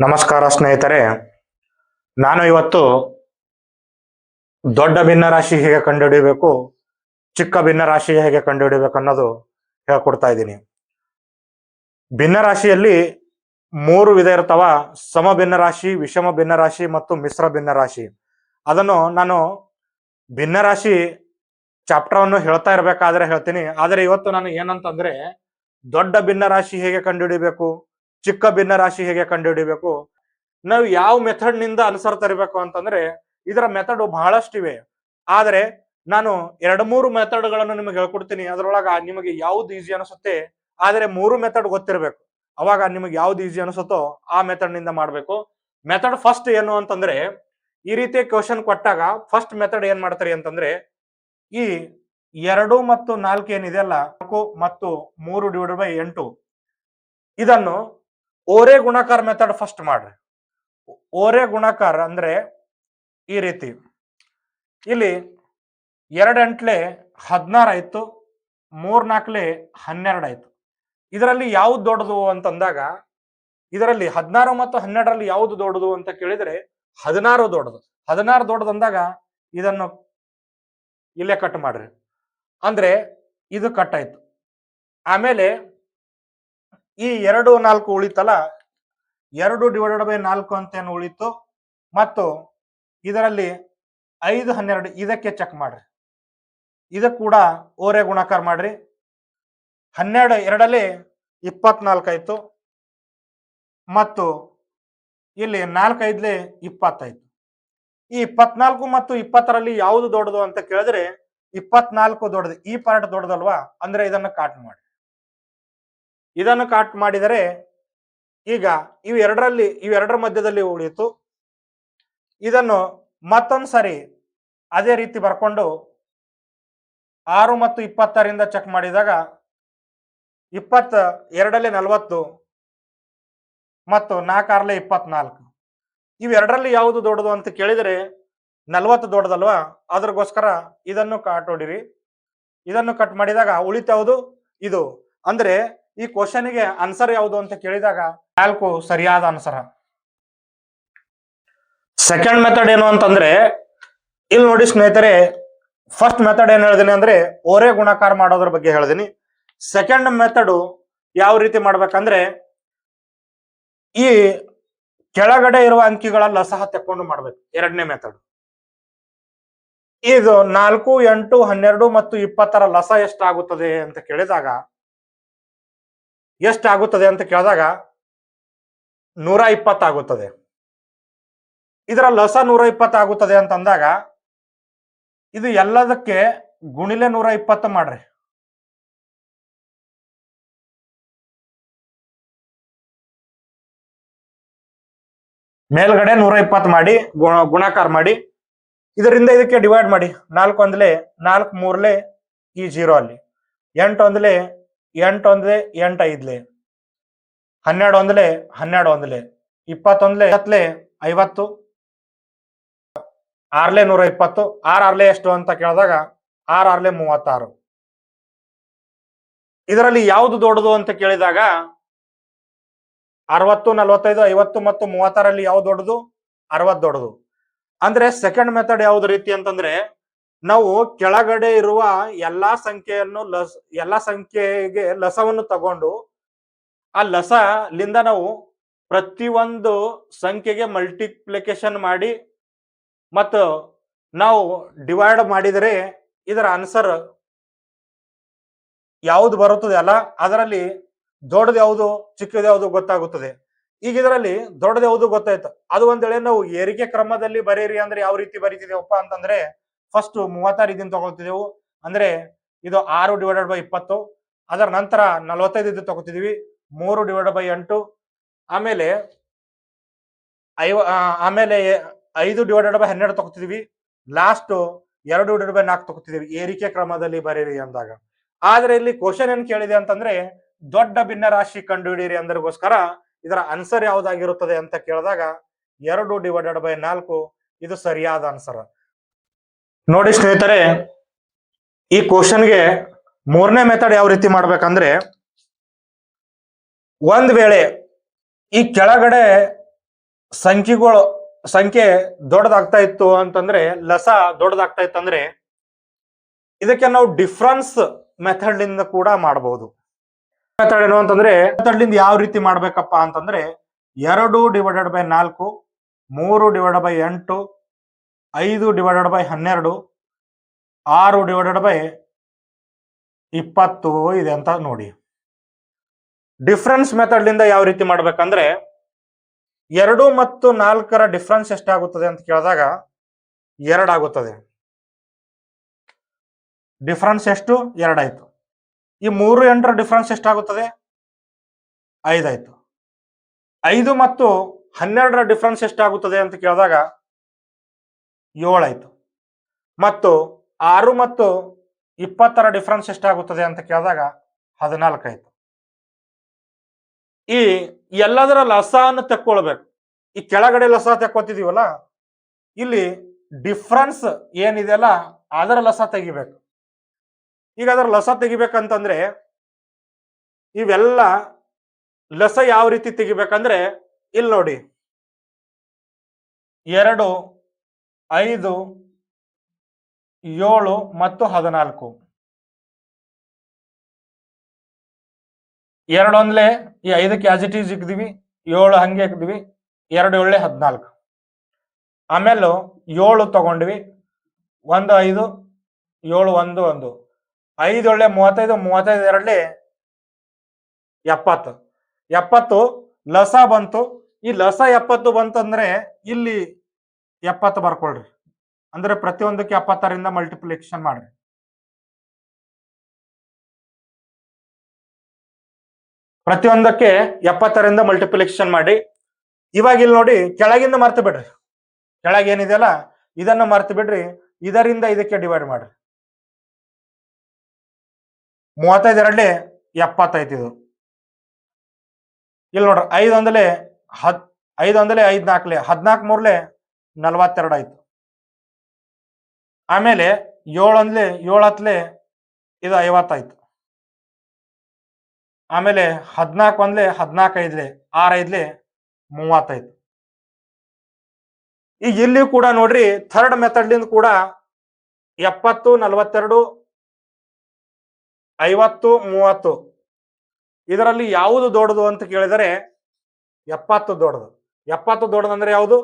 ನಮಸ್ಕಾರ ಸ್ನೇಹಿತರೆ. ನಾನು ಇವತ್ತು ದೊಡ್ಡ ಭಿನ್ನರಾಶಿ ಹೇಗೆ ಕಂಡುಹಿಡಿಯಬೇಕು, ಚಿಕ್ಕ ಭಿನ್ನರಾಶಿ ಹೇಗೆ ಕಂಡುಹಿಡಿಯಬೇಕು ಅನ್ನೋದು ಹೇಳ್ಕೊಡ್ತಾ ಇದ್ದೀನಿ. ಭಿನ್ನರಾಶಿಯಲ್ಲಿ 3 ವಿಧ ಇರ್ತಾವ: ಸಮ ಭಿನ್ನರಾಶಿ, ವಿಷಮ ಭಿನ್ನರಾಶಿ ಮತ್ತು ಮಿಶ್ರ ಭಿನ್ನರಾಶಿ. ಅದನ್ನು ನಾನು ಭಿನ್ನರಾಶಿ ಚಾಪ್ಟರ್ ಅನ್ನು ಹೇಳ್ತಾ ಇರಬೇಕಾದ್ರೆ ಹೇಳ್ತೀನಿ. ಆದರೆ ಇವತ್ತು ನಾನು ಏನಂತಂದ್ರೆ ದೊಡ್ಡ ಭಿನ್ನರಾಶಿ ಹೇಗೆ ಕಂಡುಹಿಡಿಯಬೇಕು, ಚಿಕ್ಕ ಭಿನ್ನರಾಶಿ ಹೇಗೆ ಕಂಡುಹಿಡಿಯಬೇಕು, ನಾವು ಯಾವ ಮೆಥಡ್ ನಿಂದ ಅನುಸರ್ತಾ ಇರಬೇಕು ಅಂತಂದ್ರೆ ಇದರ ಮೆಥಡ್ ಬಹಳಷ್ಟಿವೆ. ಆದರೆ ನಾನು 2-3 ಮೆಥಡ್ಗಳನ್ನು ನಿಮಗೆ ಹೇಳ್ಕೊಡ್ತೀನಿ. ಅದರೊಳಗ ನಿಮಗೆ ಯಾವ್ದು ಈಸಿ ಅನಿಸುತ್ತೆ, ಆದರೆ 3 ಮೆಥಡ್ ಗೊತ್ತಿರಬೇಕು. ಅವಾಗ ನಿಮಗೆ ಯಾವ್ದು ಈಸಿ ಅನಿಸುತ್ತೋ ಆ ಮೆಥಡ್ ನಿಂದ ಮಾಡಬೇಕು. ಮೆಥಡ್ ಫಸ್ಟ್ ಏನು ಅಂತಂದ್ರೆ, ಈ ರೀತಿ ಕ್ವಶನ್ ಕೊಟ್ಟಾಗ ಫಸ್ಟ್ ಮೆಥಡ್ ಏನ್ ಮಾಡ್ತಾರೆ ಅಂತಂದ್ರೆ, ಈ 2 ಮತ್ತು 4 ಏನಿದೆಯಲ್ಲ, 4 ಮತ್ತು 3/8 ಇದನ್ನು ಓರೆ ಗುಣಾಕಾರ ಮೆಥಡ್ ಫಸ್ಟ್ ಮಾಡ್ರಿ. ಓರೆ ಗುಣಾಕಾರ ಅಂದ್ರೆ ಈ ರೀತಿ, ಇಲ್ಲಿ 2 ಎಂಟ್ಲೆ 16 ಆಯ್ತು, 3 ನಾಲ್ಕಲೆ 12 ಆಯ್ತು. ಇದರಲ್ಲಿ ಯಾವ್ದು ದೊಡ್ಡದು ಅಂತಂದಾಗ, ಇದರಲ್ಲಿ 16 ಮತ್ತು 12ರಲ್ಲಿ ಯಾವ್ದು ದೊಡ್ಡದು ಅಂತ ಕೇಳಿದ್ರೆ 16 ದೊಡ್ಡದು. 16 ದೊಡ್ಡದು ಅಂದಾಗ ಇದನ್ನು ಇಲ್ಲೇ ಕಟ್ ಮಾಡ್ರಿ, ಅಂದ್ರೆ ಇದು ಕಟ್ ಆಯ್ತು. ಆಮೇಲೆ ಈ 2 4 ಉಳಿತಲ್ಲ, 2/4 ಅಂತ ಏನು ಉಳಿತು, ಮತ್ತು ಇದರಲ್ಲಿ 5 12 ಇದಕ್ಕೆ ಚೆಕ್ ಮಾಡ್ರಿ. ಇದಕ್ಕೆ ಕೂಡ ಓರೆ ಗುಣಾಕಾರ ಮಾಡ್ರಿ. 12 2ರಲ್ಲಿ 24 ಆಯ್ತು, ಮತ್ತು ಇಲ್ಲಿ 4 5ಲೆ 20 ಆಯ್ತು. ಈ 24 ಮತ್ತು 20ರಲ್ಲಿ ಯಾವುದು ದೊಡ್ಡದು ಅಂತ ಕೇಳಿದ್ರೆ 24 ದೊಡ್ಡದು. ಈ ಪಾರ್ಟ್ ದೊಡ್ಡದಲ್ವಾ, ಅಂದ್ರೆ ಇದನ್ನು ಕಾಟ್ ಮಾಡಿ. ಇದನ್ನು ಕಾಟ್ ಮಾಡಿದರೆ ಈಗ ಇವೆರಡರ ಮಧ್ಯದಲ್ಲಿ ಉಳಿಯಿತು. ಇದನ್ನು ಮತ್ತೊಂದ್ಸರಿ ಅದೇ ರೀತಿ ಬರ್ಕೊಂಡು 6 ಮತ್ತು 20ರಿಂದ ಚೆಕ್ ಮಾಡಿದಾಗ 22ರಲ್ಲಿ 40 ಮತ್ತು 4 6ಲೆ 24. ಇವೆರಡರಲ್ಲಿ ಯಾವುದು ದೊಡ್ಡದು ಅಂತ ಕೇಳಿದರೆ 40 ದೊಡ್ಡದಲ್ವಾ, ಅದ್ರಗೋಸ್ಕರ ಇದನ್ನು ಕಾಟ್ ಹೊಡಿರಿ. ಇದನ್ನು ಕಟ್ ಮಾಡಿದಾಗ ಉಳಿತಾವುದು ಇದು. ಅಂದ್ರೆ ಈ ಕ್ವಶನ್ಗೆ ಆನ್ಸರ್ ಯಾವುದು ಅಂತ ಕೇಳಿದಾಗ 4 ಸರಿಯಾದ ಆನ್ಸರ್. ಸೆಕೆಂಡ್ ಮೆಥಡ್ ಏನು ಅಂತಂದ್ರೆ, ಇಲ್ಲಿ ನೋಡಿ ಸ್ನೇಹಿತರೆ, ಫಸ್ಟ್ ಮೆಥಡ್ ಏನ್ ಹೇಳಿದೀನಿ ಅಂದ್ರೆ ಓರೆ ಗುಣಾಕಾರ ಮಾಡೋದ್ರ ಬಗ್ಗೆ ಹೇಳಿದೀನಿ. ಸೆಕೆಂಡ್ ಮೆಥಡ್ ಯಾವ ರೀತಿ ಮಾಡ್ಬೇಕಂದ್ರೆ, ಈ ಕೆಳಗಡೆ ಇರುವ ಅಂಕಿಗಳ ಲಸಹ ತೆಕ್ಕೊಂಡು ಮಾಡ್ಬೇಕು. ಎರಡನೇ ಮೆಥಡ್ ಇದು 4 8 12 ಮತ್ತು 20ರ ಲಸ ಎಷ್ಟಾಗುತ್ತದೆ ಅಂತ ಕೇಳಿದಾಗ 120 ಆಗುತ್ತದೆ. ಇದರ ಲಸ 120 ಆಗುತ್ತದೆ ಅಂತಂದಾಗ ಇದು ಎಲ್ಲದಕ್ಕೆ ಗುಣಿಲೆ 120 ಮಾಡ್ರಿ. ಮೇಲ್ಗಡೆ 120 ಮಾಡಿ ಗುಣಾಕಾರ ಮಾಡಿ, ಇದರಿಂದ ಇದಕ್ಕೆ ಡಿವೈಡ್ ಮಾಡಿ. 4 ಒಂದ್ಲೆ 4 3ಲೆ ಈ 0 ಅಲ್ಲಿ, 8 ಒಂದ್ಲೆ 8 ಒಂದ್ಲೆ 8 5ಲೆ, 12 ಒಂದ್ಲೆ 12 ಒಂದ್ಲೆ, 21ಲೆ 50, 6ಲೆ 120, 6 6ಲೆ ಎಷ್ಟು ಅಂತ ಕೇಳಿದಾಗ 6 6ಲೆ 36. ಇದರಲ್ಲಿ ಯಾವುದು ದೊಡ್ಡದು ಅಂತ ಕೇಳಿದಾಗ 60 45 50 ಮತ್ತು 30ರಲ್ಲಿ ಯಾವ್ದು ದೊಡ್ಡದು? 60 ದೊಡ್ಡದು. ಅಂದ್ರೆ ಸೆಕೆಂಡ್ ಮೆಥಡ್ ಯಾವ್ದು ರೀತಿ ಅಂತಂದ್ರೆ, ನಾವು ಕೆಳಗಡೆ ಇರುವ ಎಲ್ಲಾ ಸಂಖ್ಯೆಗೆ ಲಸವನ್ನು ತಗೊಂಡು ಆ ಲಸಲಿಂದ ನಾವು ಪ್ರತಿಯೊಂದು ಸಂಖ್ಯೆಗೆ ಮಲ್ಟಿಪ್ಲಿಕೇಶನ್ ಮಾಡಿ ಮತ್ತು ನಾವು ಡಿವೈಡ್ ಮಾಡಿದರೆ ಇದರ ಆನ್ಸರ್ ಯಾವುದು ಬರುತ್ತದೆ ಅಲ್ಲ, ಅದರಲ್ಲಿ ದೊಡ್ಡದು ಯಾವುದು ಚಿಕ್ಕದು ಯಾವುದು ಗೊತ್ತಾಗುತ್ತದೆ. ಈಗ ಇದರಲ್ಲಿ ದೊಡ್ಡದು ಯಾವುದು ಗೊತ್ತಾಯ್ತು. ಅದು ಒಂದ್ ವೇಳೆ ನಾವು ಏರಿಕೆ ಕ್ರಮದಲ್ಲಿ ಬರೀರಿ ಅಂದ್ರೆ ಯಾವ ರೀತಿ ಬರೀತಿದೇವಪ್ಪ ಅಂತಂದ್ರೆ, ಫಸ್ಟ್ 36 ಇದನ್ನ ತಗೊಳ್ತಿದೆವು, ಅಂದ್ರೆ ಇದು 6/20. ಅದರ ನಂತರ 45 ಇದು ತಗೋತಿದೀವಿ, 3/8. ಆಮೇಲೆ 5/12 ತಗೋತಿದೀವಿ, ಲಾಸ್ಟ್ 2/4 ತಗೋತಿದೀವಿ ಏರಿಕೆ ಕ್ರಮದಲ್ಲಿ ಬರೀರಿ ಅಂದಾಗ. ಆದ್ರೆ ಇಲ್ಲಿ ಕ್ವಶನ್ ಏನ್ ಕೇಳಿದೆ ಅಂತಂದ್ರೆ, ದೊಡ್ಡ ಭಿನ್ನರಾಶಿ ಕಂಡುಹಿಡಿಯಿರಿ ಅಂದ್ರಗೋಸ್ಕರ ಇದರ ಆನ್ಸರ್ ಯಾವ್ದಾಗಿರುತ್ತದೆ ಅಂತ ಕೇಳಿದಾಗ 2/4 ಇದು ಸರಿಯಾದ ಆನ್ಸರ್. ನೋಡಿ ಸ್ನೇಹಿತರೆ, ಈ ಕ್ವಶನ್ಗೆ 3ನೇ ಮೆಥಡ್ ಯಾವ ರೀತಿ ಮಾಡ್ಬೇಕಂದ್ರೆ, ಒಂದ್ ವೇಳೆ ಈ ಕೆಳಗಡೆ ಸಂಖ್ಯೆಗಳು ಸಂಖ್ಯೆ ದೊಡ್ಡದಾಗ್ತಾ ಇತ್ತು ಅಂತಂದ್ರೆ ಲಸ ದೊಡ್ಡದಾಗ್ತಾ ಇತ್ತು ಅಂದ್ರೆ ಇದಕ್ಕೆ ನಾವು ಡಿಫ್ರೆನ್ಸ್ ಮೆಥಡ್ ಇಂದ ಕೂಡ ಮಾಡಬಹುದು. ಮೆಥಡ್ ಏನು ಅಂತಂದ್ರೆ ಮೆಥಡ್ ಇಂದ ಯಾವ ರೀತಿ ಮಾಡ್ಬೇಕಪ್ಪ ಅಂತಂದ್ರೆ 2/4, 3/8, 5/12, 6/20 ಇದೆ ಅಂತ ನೋಡಿ. ಡಿಫ್ರೆನ್ಸ್ ಮೆಥಡ್ ಇಂದ ಯಾವ ರೀತಿ ಮಾಡ್ಬೇಕಂದ್ರೆ 2 ಮತ್ತು 4ರ ಡಿಫ್ರೆನ್ಸ್ ಎಷ್ಟಾಗುತ್ತದೆ ಅಂತ ಕೇಳಿದಾಗ 2 ಆಗುತ್ತದೆ. ಡಿಫ್ರೆನ್ಸ್ ಎಷ್ಟು? 2 ಆಯ್ತು. ಈ 3, 8ರ ಡಿಫ್ರೆನ್ಸ್ ಎಷ್ಟಾಗುತ್ತದೆ? 5 ಆಯ್ತು. 5 ಮತ್ತು 12ರ ಡಿಫ್ರೆನ್ಸ್ ಎಷ್ಟಾಗುತ್ತದೆ ಅಂತ ಕೇಳಿದಾಗ 7 ಆಯ್ತು. ಮತ್ತು 6 ಮತ್ತು 20ರ ಡಿಫ್ರೆನ್ಸ್ ಎಷ್ಟಾಗುತ್ತದೆ ಅಂತ ಕೇಳಿದಾಗ 14 ಆಯ್ತು. ಈ ಎಲ್ಲದರ ಲಸವನ್ನು ತೆಕ್ಕೊಳ್ಬೇಕು. ಈ ಕೆಳಗಡೆ ಲಸ ತೆಕ್ಕೋತಿದೀವಲ್ಲ, ಇಲ್ಲಿ ಡಿಫ್ರೆನ್ಸ್ ಏನಿದೆಯಲ್ಲ ಅದರ ಲಸ ತೆಗಿಬೇಕು. ಈಗ ಅದರ ಲಸ ತೆಗಿಬೇಕಂತಂದ್ರೆ ಇವೆಲ್ಲ ಲಸ ಯಾವ ರೀತಿ ತೆಗಿಬೇಕಂದ್ರೆ ಇಲ್ಲಿ ನೋಡಿ 2, 5, 7 ಮತ್ತು 14. 2 ಒಂದ್ಲೆ ಈ 5ಕ್ಕೆ ಆಸ್ ಇಟ್ ಈಸ್ ಇಕ್ದಿವಿ, 7 ಹಂಗೆ ಇಕ್ದಿವಿ, 2 7 14. ಆಮೇಲೆ 7 ತಗೊಂಡ್ವಿ, 1 5, 7 1 1, 5 7 35, 35 2 70 ಲಸ ಬಂತು. ಈ ಲಸ 70 ಬಂತಂದ್ರೆ ಇಲ್ಲಿ 70 ಬರ್ಕೊಳ್ರಿ. ಅಂದ್ರೆ ಪ್ರತಿಯೊಂದಕ್ಕೆ 70ರಿಂದ ಮಲ್ಟಿಪ್ಲಿಕೇಶನ್ ಮಾಡ್ರಿ. ಪ್ರತಿಯೊಂದಕ್ಕೆ 70ರಿಂದ ಮಲ್ಟಿಪ್ಲಿಕೇಶನ್ ಮಾಡಿ. ಇವಾಗ ಇಲ್ಲಿ ನೋಡಿ ಕೆಳಗಿಂದ ಮರ್ತು ಬಿಡ್ರಿ. ಕೆಳಗೆ ಏನಿದೆಯಲ್ಲ ಇದನ್ನು ಮರ್ತು ಬಿಡ್ರಿ. ಇದರಿಂದ ಇದಕ್ಕೆ ಡಿವೈಡ್ ಮಾಡ್ರಿ. 35 75 ಇದು. ಇಲ್ಲಿ ನೋಡ್ರಿ 5 ಒಂದಲೆ 5 5 4 14 3 42 ಆಯ್ತು. ಆಮೇಲೆ 7 ಒಂದ್ಲೆ 7 10 ಇದು 50 ಆಯ್ತು. ಆಮೇಲೆ 14 ಒಂದ್ಲೆ 14 5 6 5 30 ಆಯ್ತು. ಈಗ ಇಲ್ಲಿ ಕೂಡ ನೋಡ್ರಿ ಥರ್ಡ್ ಮೆಥಡ್ ಲಿಂದ ಕೂಡ 70 42 50 30 ಇದರಲ್ಲಿ ಯಾವುದು ದೊಡ್ಡದು ಅಂತ ಕೇಳಿದರೆ 70 ದೊಡ್ಡದು. 70 ದೊಡ್ಡದು ಅಂದ್ರೆ ಯಾವುದು?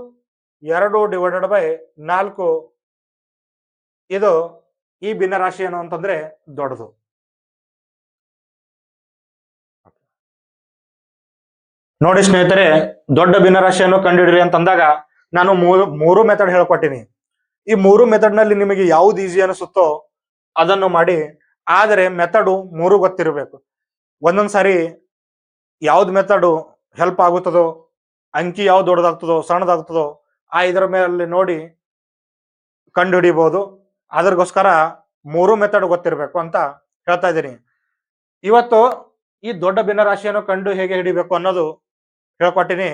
2/4 ಇದು ಈ ಭಿನ್ನರಾಶಿ ಏನು ಅಂತಂದ್ರೆ ದೊಡ್ಡದು. ನೋಡಿ ಸ್ನೇಹಿತರೆ, ದೊಡ್ಡ ಭಿನ್ನರಾಶಿಯನ್ನು ಕಂಡುಹಿಡಿರಿ ಅಂತಂದಾಗ ನಾನು ಮೂರು ಮೆಥಡ್ ಹೇಳ್ಕೊಟ್ಟಿನಿ. ಈ 3 ಮೆಥಡ್ ನಲ್ಲಿ ನಿಮಗೆ ಯಾವ್ದು ಈಸಿ ಅನಿಸುತ್ತೋ ಅದನ್ನು ಮಾಡಿ. ಆದರೆ ಮೆಥಡು 3 ಗೊತ್ತಿರಬೇಕು. ಒಂದೊಂದ್ಸಾರಿ ಯಾವ್ದು ಮೆಥಡು ಹೆಲ್ಪ್ ಆಗುತ್ತದೋ, ಅಂಕಿ ಯಾವ್ದು ದೊಡ್ಡದಾಗ್ತದೋ ಸಣ್ಣದಾಗ್ತದೋ ಇದರ ಮೇಲೆ ನೋಡಿ ಕಂಡು ಹಿಡಿಬಹುದು. ಅದಕ್ಕೋಸ್ಕರ 3 ಮೆಥಡ್ ಗೊತ್ತಿರಬೇಕು ಅಂತ ಹೇಳ್ತಾ ಇದ್ದೀನಿ. ಇವತ್ತು ಈ ದೊಡ್ಡ ಭಿನ್ನರಾಶಿಯನ್ನು ಕಂಡು ಹೇಗೆ ಹಿಡಿಬೇಕು ಅನ್ನೋದು ಹೇಳ್ಕೊಟ್ಟಿನಿ.